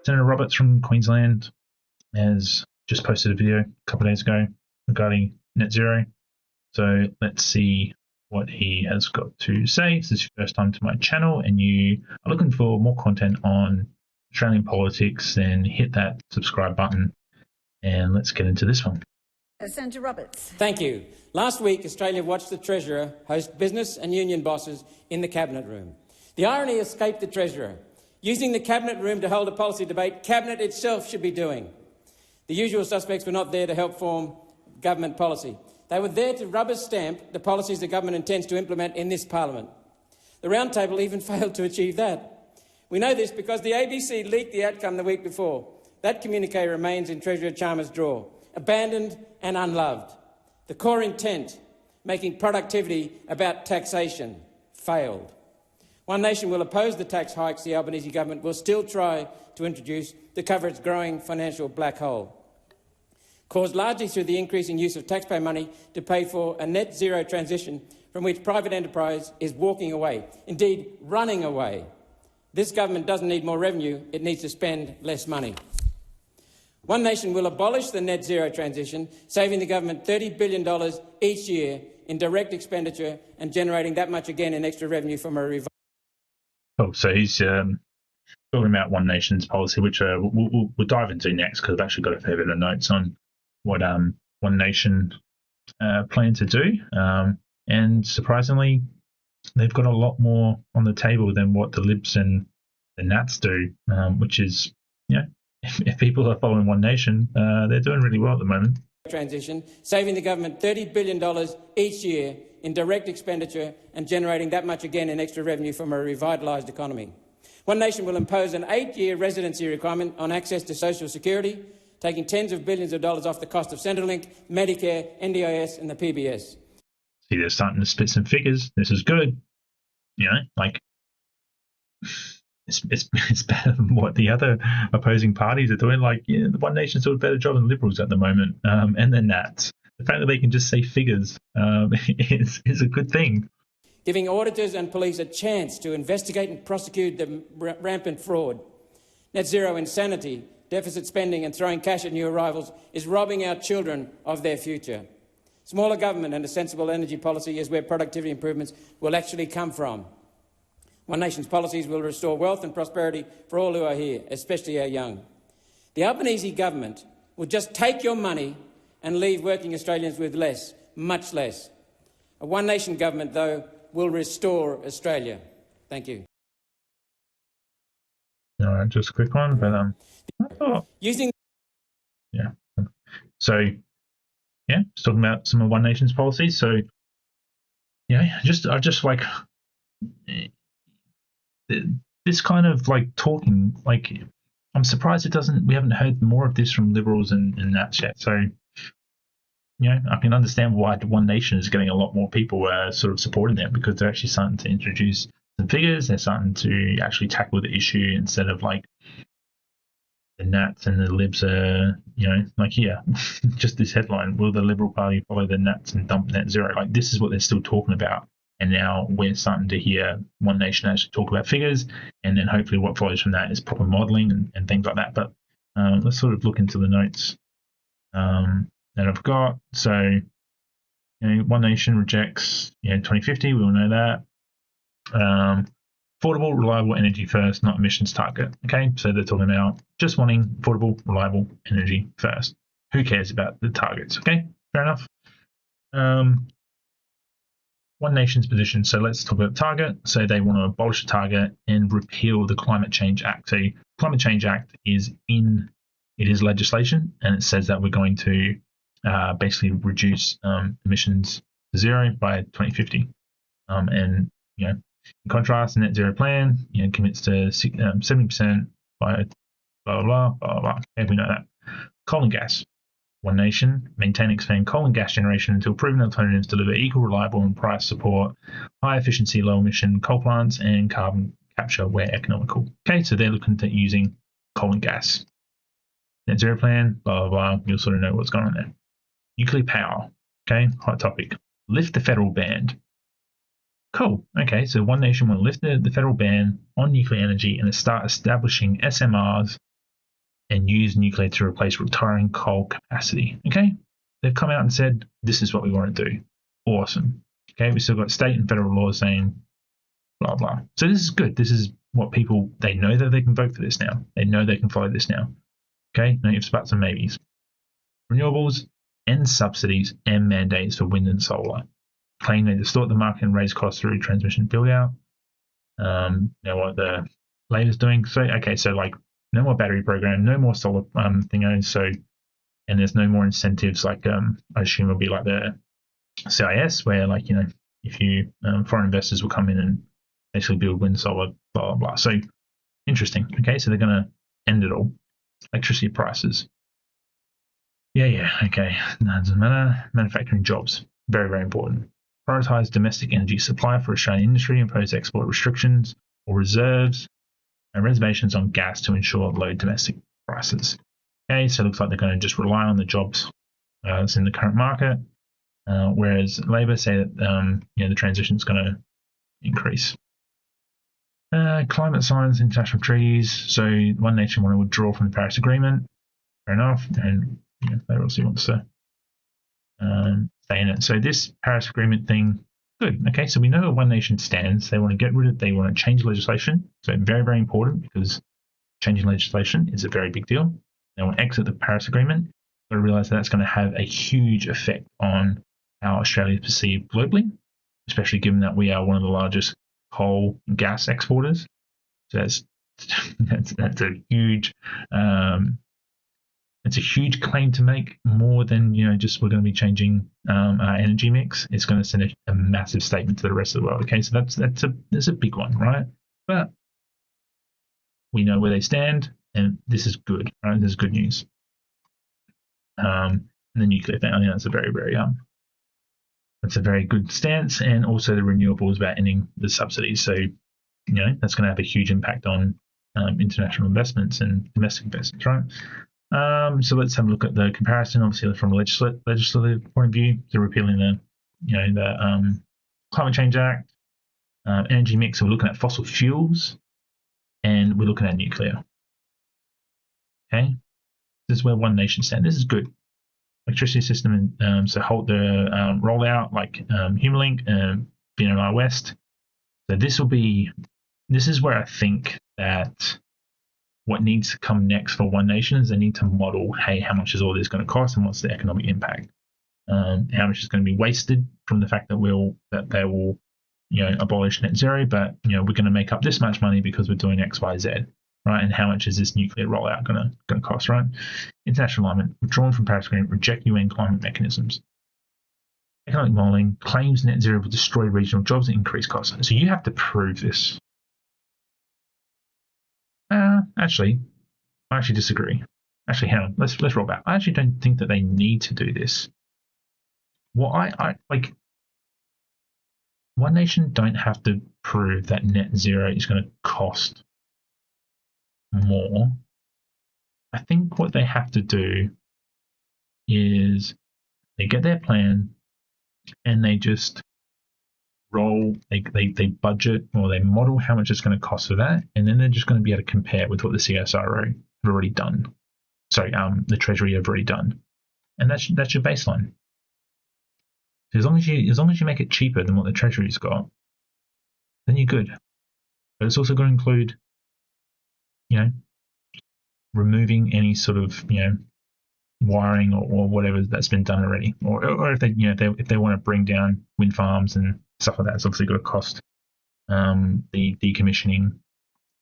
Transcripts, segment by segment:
Senator Roberts from Queensland has just posted a video a couple of days ago regarding net zero. So let's see what he has got to say. If this is your first time to my channel and you are looking for more content on Australian politics, then hit that subscribe button and let's get into this one. Senator Roberts. Thank you. Last week, Australia watched the Treasurer host business and union bosses in the Cabinet room. The irony escaped the Treasurer. Using the Cabinet room to hold a policy debate, Cabinet itself should be doing. The usual suspects were not there to help form government policy. They were there to rubber stamp the policies the government intends to implement in this parliament. The Roundtable even failed to achieve that. We know this because the ABC leaked the outcome the week before. That communique remains in Treasurer Chalmers' drawer, abandoned and unloved. The core intent, making productivity about taxation, failed. One Nation will oppose the tax hikes the Albanese government will still try to introduce to cover its growing financial black hole, caused largely through the increasing use of taxpayer money to pay for a net zero transition from which private enterprise is walking away, indeed running away. This government doesn't need more revenue, it needs to spend less money. One Nation will abolish the net zero transition, saving the government $30 billion each year in direct expenditure and generating that much again in extra revenue from a revival. Oh, so he's talking about One Nation's policy, which we'll dive into next because I've actually got a fair bit of notes on what One Nation plan to do. And surprisingly, they've got a lot more on the table than what the Libs and the Nats do, which is, if people are following One Nation, they're doing really well at the moment. Transition, saving the government $30 billion each year in direct expenditure and generating that much again in extra revenue from a revitalised economy. One Nation will impose an 8-year residency requirement on access to social security, taking tens of billions of dollars off the cost of Centrelink, Medicare, NDIS and the PBS. See, they're starting to spit some figures. This is good. It's better than what the other opposing parties are doing. The One Nation's doing a better job than Liberals at the moment, and the Nats. The fact that they can just say figures is a good thing. Giving auditors and police a chance to investigate and prosecute the rampant fraud. Net zero insanity, deficit spending and throwing cash at new arrivals is robbing our children of their future. Smaller government and a sensible energy policy is where productivity improvements will actually come from. One Nation's policies will restore wealth and prosperity for all who are here, especially our young. The Albanese government will just take your money and leave working Australians with less, much less. A One Nation government, though, will restore Australia. Thank you. All right, just a quick one, but just talking about some of One Nation's policies. So this kind of talking, I'm surprised we haven't heard more of this from Liberals and Nats yet. So I can understand why One Nation is getting a lot more people sort of supporting them, because they're actually starting to introduce some figures. They're starting to actually tackle the issue instead of the Nats and the Libs are, just this headline: will the Liberal Party follow the Nats and dump net zero? This is what they're still talking about. And now we're starting to hear One Nation actually talk about figures, and then hopefully what follows from that is proper modelling and things like that. But let's sort of look into the notes that I've got. So, One Nation rejects 2050. We all know that. Affordable, reliable energy first, not emissions target. Okay, so they're talking about just wanting affordable, reliable energy first. Who cares about the targets? Okay, fair enough. One Nation's position. So let's talk about the target. So they want to abolish the target and repeal the Climate Change Act. So Climate Change Act is legislation, and it says that we're going to basically reduce emissions to zero by 2050. In contrast, the net zero plan commits to 70% by blah, blah, blah, blah, blah. Okay, we know that. Coal and gas. One Nation, maintain and expand coal and gas generation until proven alternatives deliver equal, reliable and price support, high efficiency, low emission coal plants and carbon capture where economical. Okay, so they're looking at using coal and gas. Net zero plan, blah, blah, blah. You'll sort of know what's going on there. Nuclear power. Okay, hot topic. Lift the federal ban. Cool. Okay, so One Nation will lift the federal ban on nuclear energy and start establishing SMRs and use nuclear to replace retiring coal capacity. Okay, they've come out and said this is what we want to do. Awesome. Okay, we still got state and federal laws saying blah blah. So this is good. This is what people, they know that they can vote for this now. They know they can follow this now. Okay, no ifs, buts, and maybes. Renewables and subsidies and mandates for wind and solar. Claim they distort the market and raise costs through transmission build out. What the Labor's doing. So okay, so like no more battery program, no more solar thingos. So, and there's no more incentives like I assume it'll be like the CIS where like if you foreign investors will come in and basically build wind, solar, blah blah blah. So interesting. Okay, so they're going to end it all. Electricity prices. Yeah. Okay, no, it doesn't matter. Manufacturing jobs, very very important. Prioritise domestic energy supply for Australian industry. Impose export restrictions or reserves and reservations on gas to ensure low domestic prices. Okay, so it looks like they're going to just rely on the jobs that's in the current market, whereas Labor say that the transition is going to increase. Climate science, international treaties. So One Nation want to withdraw from the Paris Agreement. Fair enough, and they obviously want to stay in it. So this Paris Agreement thing, good. Okay, so we know where One Nation stands. They want to get rid of. They want to change legislation. So very very important because changing legislation is a very big deal. They want to exit the Paris Agreement. But realize that's going to have a huge effect on how Australia is perceived globally, especially given that we are one of the largest coal and gas exporters. So that's a huge it's a huge claim to make, more than just we're going to be changing our energy mix. It's going to send a massive statement to the rest of the world. Okay, so that's a big one, right? But we know where they stand, and this is good, right? This is good news. And the nuclear thing, I think that's a very very that's a very good stance, and also the renewables about ending the subsidies. So, that's going to have a huge impact on international investments and domestic investments, right? So let's have a look at the comparison. Obviously, from a legislative point of view, they're repealing the Climate Change Act, energy mix. So we're looking at fossil fuels, and we're looking at nuclear. Okay, this is where One Nation stands. This is good. Electricity system, so hold the rollout like Humelink, BNI West. So this is where I think that what needs to come next for One Nation is they need to model, hey, how much is all this going to cost and what's the economic impact? How much is going to be wasted from the fact that they will abolish net zero, but we're going to make up this much money because we're doing X, Y, Z. Right, and how much is this nuclear rollout going to cost? Right, international alignment, withdrawn from Paris Agreement, reject UN climate mechanisms. Economic modelling claims net zero will destroy regional jobs and increase costs. So you have to prove this. Actually, I actually disagree. Actually, hang on, let's roll back. I actually don't think that they need to do this. What I like, One Nation don't have to prove that net zero is going to cost more. I think what they have to do is they get their plan and they just roll, they budget or they model how much it's going to cost for that, and then they're just going to be able to compare with what the CSIRO have already done. Sorry, the Treasury have already done, and that's your baseline. So as long as you make it cheaper than what the Treasury's got, then you're good. But it's also going to include removing any sort of wiring or whatever that's been done already, or if they if they want to bring down wind farms and stuff like that, it's obviously going to cost the decommissioning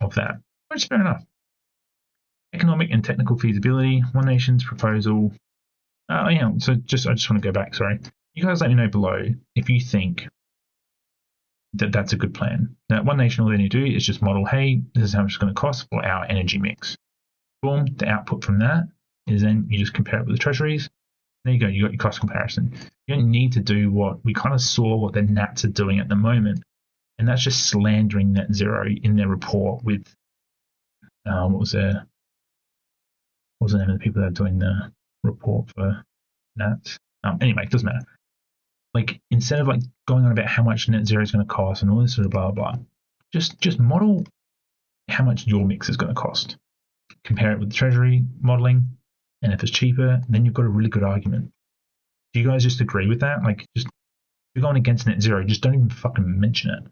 of that, which is fair enough. Economic and technical feasibility, One Nation's proposal. So I just want to go back. Sorry, you guys let me know below if you think that that's a good plan. Now, One Nation, all they need to do is just model, hey, this is how much it's going to cost for our energy mix. Boom, the output from that is then you just compare it with the Treasuries. There you go, you got your cost comparison. You don't need to do what we kind of saw what the Nats are doing at the moment, and that's just slandering net zero in their report with what was the name of the people that are doing the report for Nats? Anyway, it doesn't matter. Like, instead of going on about how much net zero is going to cost and all this sort of blah blah, just model how much your mix is going to cost. compare it with the Treasury modelling, and if it's cheaper, then you've got a really good argument. Do you guys just agree with that? Like, just if you're going against net zero, just don't even fucking mention it.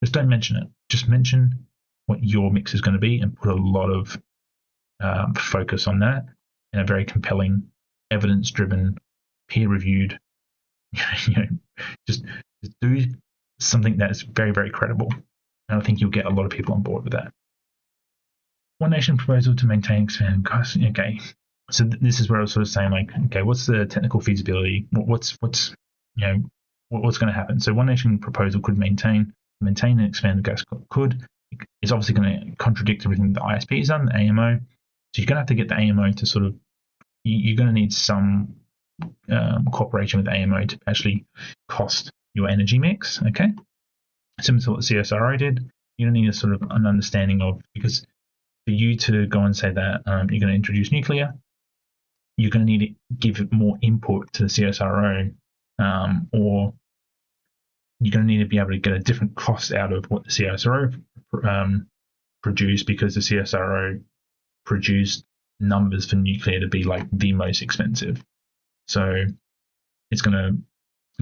Just don't mention it. Just mention what your mix is going to be and put a lot of focus on that in a very compelling, evidence-driven, peer-reviewed. Just do something that is very, very credible, and I think you'll get a lot of people on board with that. One Nation proposal to maintain expand costs. Okay, so this is where I was sort of saying, like, okay, what's the technical feasibility? What's what's going to happen? So One Nation proposal could maintain and expand the gas could. It's obviously going to contradict everything the ISP has done, the AEMO. So you're going to have to get the AEMO to sort of, you're going to need some cooperation with the AEMO to actually cost your energy mix, okay? Similar to what the CSRO did, you're going to need a sort of an understanding of, because for you to go and say that you're going to introduce nuclear, you're going to need to give more input to the CSRO, or you're going to need to be able to get a different cost out of what the CSRO produced, because the CSRO produced numbers for nuclear to be like the most expensive. So it's going to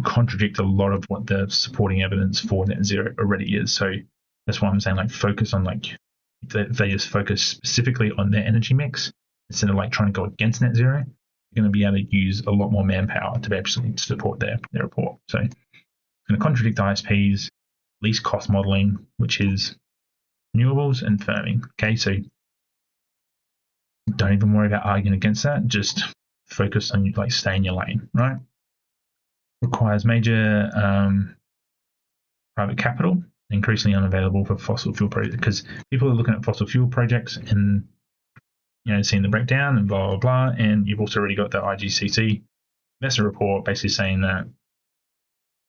contradict a lot of what the supporting evidence for net zero already is. So that's why I'm saying, like, focus on, like, they just focus specifically on their energy mix instead of like trying to go against net zero. You're going to be able to use a lot more manpower to actually support their report. So it's going to contradict ISPs, least cost modeling, which is renewables and firming. Okay, so don't even worry about arguing against that. Just focus on, like, stay in your lane, right? Requires major private capital, increasingly unavailable for fossil fuel projects, because people are looking at fossil fuel projects and seeing the breakdown and blah blah blah. And you've also already got the IGCC investor report basically saying that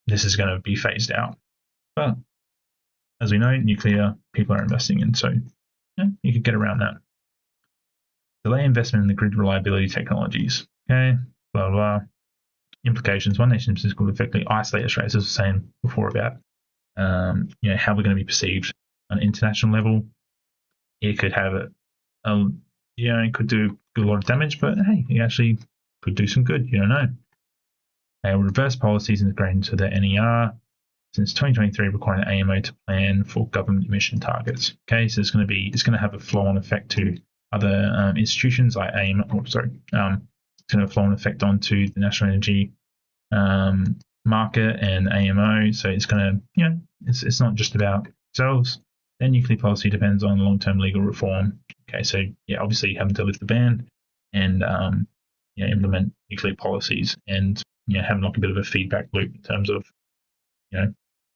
this is going to be phased out. But as we know, nuclear people are investing in, so you could get around that. Delay investment in the grid reliability technologies. Okay, blah blah. Implications. One Nation could effectively isolate Australia, as I was saying before about how we're going to be perceived on an international level. It could have it could do a lot of damage, but hey, it actually could do some good. You don't know. They will reverse policies integrated into the NER since 2023, requiring the AEMO to plan for government emission targets. Okay, so it's going to have a flow-on effect to other institutions like AEMO. It's going to have a flow-on effect onto the National Energy market and AEMO. So it's going to, it's not just about themselves. Their nuclear policy depends on long-term legal reform. Okay, so obviously having to lift the ban and implement nuclear policies, and having like a bit of a feedback loop in terms of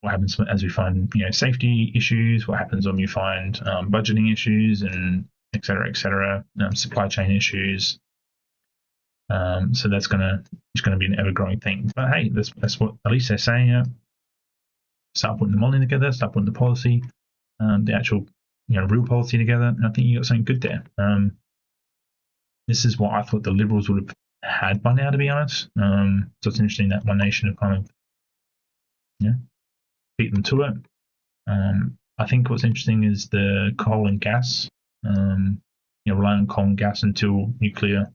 what happens as we find safety issues, what happens when we find budgeting issues, and et cetera, supply chain issues. So it's going to be an ever-growing thing. But hey, that's what at least they're saying. Start putting the modeling together, start putting the policy, the actual real policy together, and I think you got something good there. This is what I thought the Liberals would have had by now, to be honest. So it's interesting that One Nation have kind of beat them to it. I think what's interesting is the coal and gas. Relying on coal and gas until nuclear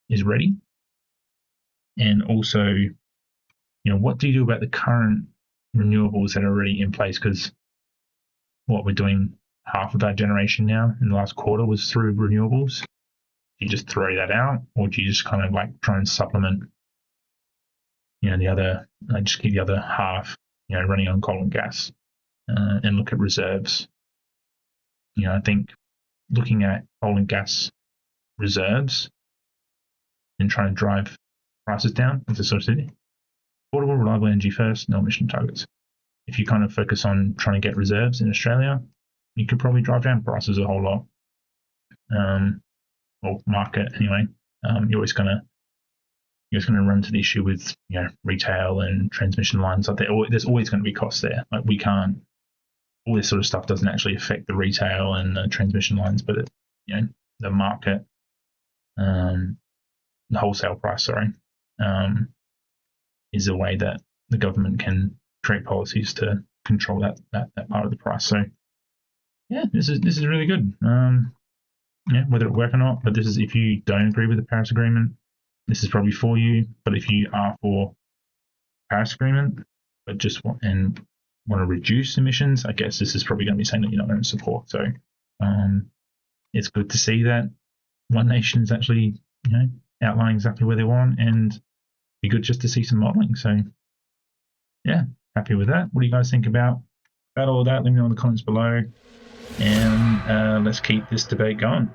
is ready. And also, what do you do about the current renewables that are already in place? Because what we're doing, half of our generation now in the last quarter was through renewables. Do you just throw that out, or do you just kind of like try and supplement, the other, just keep the other half, running on coal and gas, and look at reserves? I think looking at coal and gas reserves and trying to drive prices down is a sort of city. Affordable, reliable energy first, no emission targets. If you kind of focus on trying to get reserves in Australia, you could probably drive down prices a whole lot. Or market anyway. You're always going to run into the issue with retail and transmission lines. Like there's always going to be costs there. Like we can't. All this sort of stuff doesn't actually affect the retail and the transmission lines, but the market, the wholesale price, is a way that the government can create policies to control that part of the price. So yeah, this is really good. Yeah, whether it work or not, but this is if you don't agree with the Paris Agreement, this is probably for you. But if you are for Paris Agreement, but just want to reduce emissions, I guess this is probably going to be something that you're not going to support. So it's good to see that One Nation is actually outlining exactly where they want, and be good just to see some modelling. So yeah, happy with that. What do you guys think about all that? Let me know in the comments below, and let's keep this debate going.